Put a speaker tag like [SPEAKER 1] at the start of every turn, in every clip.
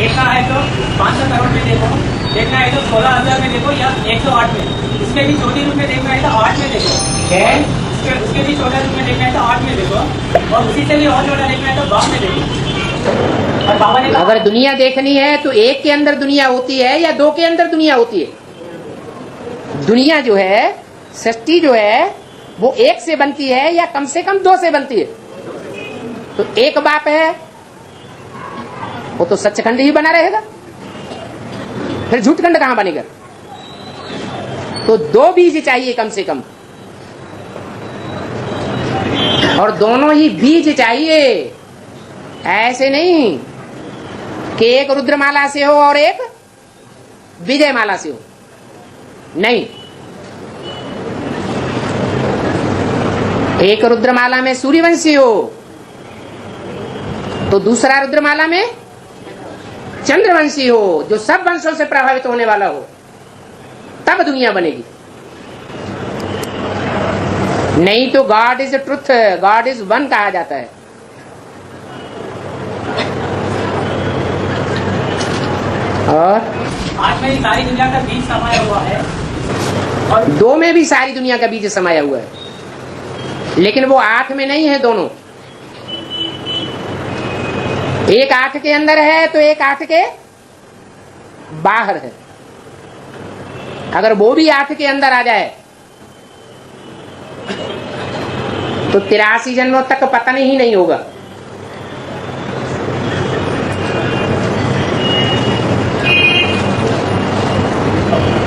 [SPEAKER 1] देखना है तो 500 करोड़ में देखो, देखना है तो 16,000 में देखो या 108 में। इसके भी छोटे रूप में देखना है तो 8 में देखो, उसके भी छोटा रूप में देखना है तो 8 में देखो, और उसी से भी और छोटा देखना है तो 12 में देखो। और बाबा ने
[SPEAKER 2] अगर दुनिया देखनी है तो एक के अंदर दुनिया होती है या दो के अंदर दुनिया होती है? दुनिया जो है, सृष्टि जो है, वो एक से बनती है या कम से कम दो से बनती है? तो एक बाप है, वो तो सचखंड ही बना रहेगा, फिर झूठखंड कहां बनेगा? तो दो बीज चाहिए कम से कम, और दोनों ही बीज चाहिए। ऐसे नहीं कि एक रुद्रमाला से हो और एक विजयमाला से हो, नहीं। एक रुद्रमाला में सूर्यवंशी हो तो दूसरा रुद्रमाला में चंद्रवंशी हो, जो सब वंशों से प्रभावित होने वाला हो, तब दुनिया बनेगी। नहीं तो God is truth, God is one कहा जाता है। और
[SPEAKER 1] आज में सारी दुनिया का बीज समाया हुआ है,
[SPEAKER 2] और दो में भी सारी दुनिया का बीज समाया हुआ है, लेकिन वो 8 में नहीं है। दोनों, एक 8 के अंदर है तो एक 8 के बाहर है। अगर वो भी 8 के अंदर आ जाए तो 83 जन्मों तक पतन ही नहीं होगा।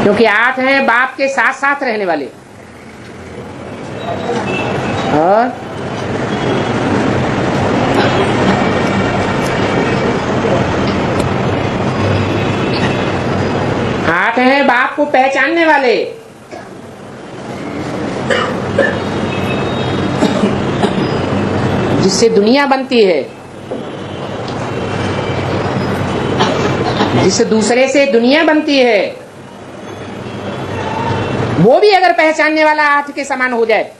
[SPEAKER 2] क्योंकि 8 हैं बाप के साथ साथ रहने वाले, और 8 हैं बाप को पहचानने वाले। जिससे दुनिया बनती है, जिससे दूसरे से दुनिया बनती है, वो भी अगर पहचानने वाला 8 के समान हो जाए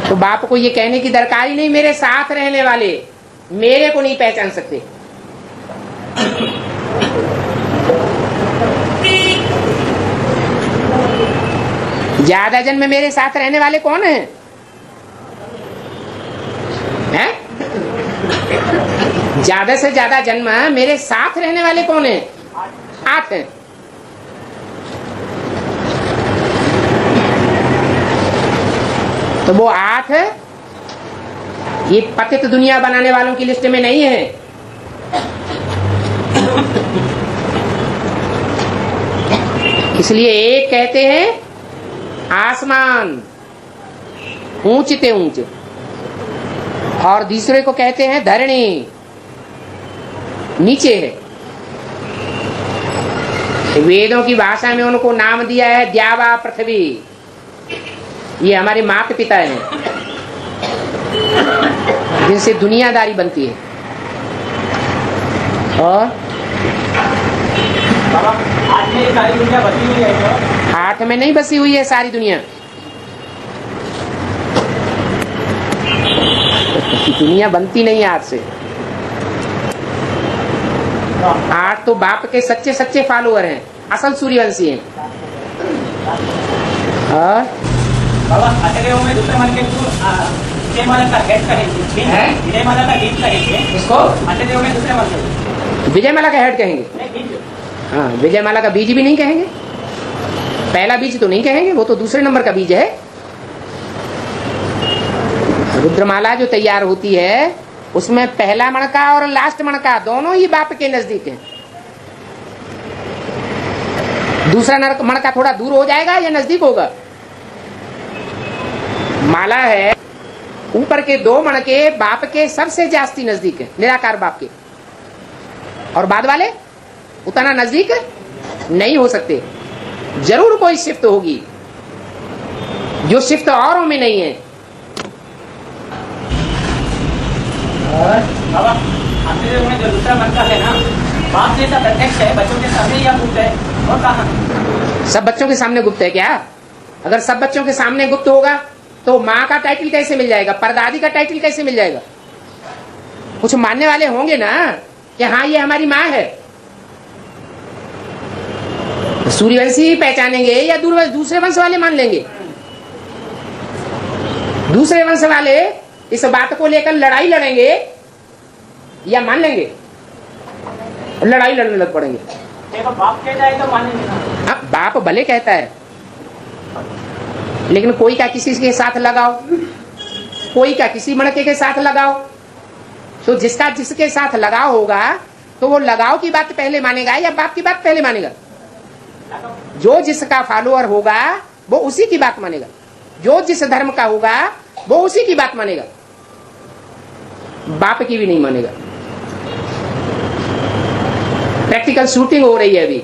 [SPEAKER 2] तो बाप को ये कहने की दरकार ही नहीं, मेरे साथ रहने वाले मेरे को नहीं पहचान सकते। ज्यादा जन्म मेरे साथ रहने वाले कौन हैं? हैं? ज्यादा से ज्यादा जन्म मेरे साथ रहने वाले कौन हैं? 8 हैं। तो वो 8 ये पतित दुनिया बनाने वालों की लिस्ट में नहीं है। इसलिए एक कहते हैं आसमान ऊंचते ऊंच, और दूसरे को कहते हैं धरणी नीचे है। वेदों की भाषा में उनको नाम दिया है द्यावा पृथ्वी। ये हमारे माता पिता हैं जिनसे दुनियादारी बनती है। और
[SPEAKER 1] आज में सारी दुनिया बसी हुई है,
[SPEAKER 2] 8 में नहीं बसी हुई है सारी दुनिया। दुनिया बनती नहीं 8 से। 8 तो बाप के सच्चे सच्चे फॉलोअर हैं, असल सूर्यवंशी हैं। और
[SPEAKER 1] बाबा अटदेव में दूसरे मन के विजयमाला का हेड कहेंगे, विजयमाला का बीज कहेंगे
[SPEAKER 2] इसको
[SPEAKER 1] अटदेव में दूसरे मन के
[SPEAKER 2] विजयमाला का हेड कहेंगे। हाँ, विजयमाला का बीज भी नहीं कहेंगे, पहला बीज तो नहीं कहेंगे, वो तो दूसरे नंबर का बीज है। रुद्रमाला जो तैयार होती है उसमें पहला मणका और लास्ट मणका दोनों ही बाप के नजदीक हैं। दूसरा मणका थोड़ा दूर हो जाएगा या नजदीक होगा? माला है, ऊपर के 2 मणके बाप के सबसे जास्ती नजदीक है, निराकार बाप के, और बाद वाले उतना नजदीक नहीं हो सकते। जरूर कोई शिफ्ट होगी जो शिफ्ट औरों में नहीं है।
[SPEAKER 1] बाबा अटदेव में जो दूसरा मन का है ना, बाप जैसा प्रत्यक्ष है, बच्चों के सामने या गुप्त है? और कहाँ?
[SPEAKER 2] सब बच्चों के सामने गुप्त है क्या? अगर सब बच्चों के सामने गुप्त होगा तो माँ का टाइटल कैसे मिल जाएगा? परदादी का टाइटल कैसे मिल जाएगा? कुछ मानने वाले होंगे ना कि हाँ ये हमारी माँ है। सूर्यवंशी पहचानेंगे या दूसरे वंश वाले मान लेंगे? दूसरे वंश वाले इस बात को लेकर लड़ाई लड़ेंगे या मान लेंगे? लड़ाई लड़ने लग पड़ेंगे।
[SPEAKER 1] देखो बाप कहता है तो मानेंगे ना।
[SPEAKER 2] हाँ, बाप भले कहता है, लेकिन कोई का किसी के साथ लगाओ, कोई का किसी मणके के साथ लगाओ। तो जिसका जिसके साथ लगाव होगा तो वो लगाव की बात पहले मानेगा या बाप की बात पहले मानेगा? जो जिसका फॉलोअर होगा वो उसी की बात मानेगा, जो जिस धर्म का होगा वो उसी की बात मानेगा, बाप की भी नहीं मानेगा। प्रैक्टिकल शूटिंग हो रही है अभी।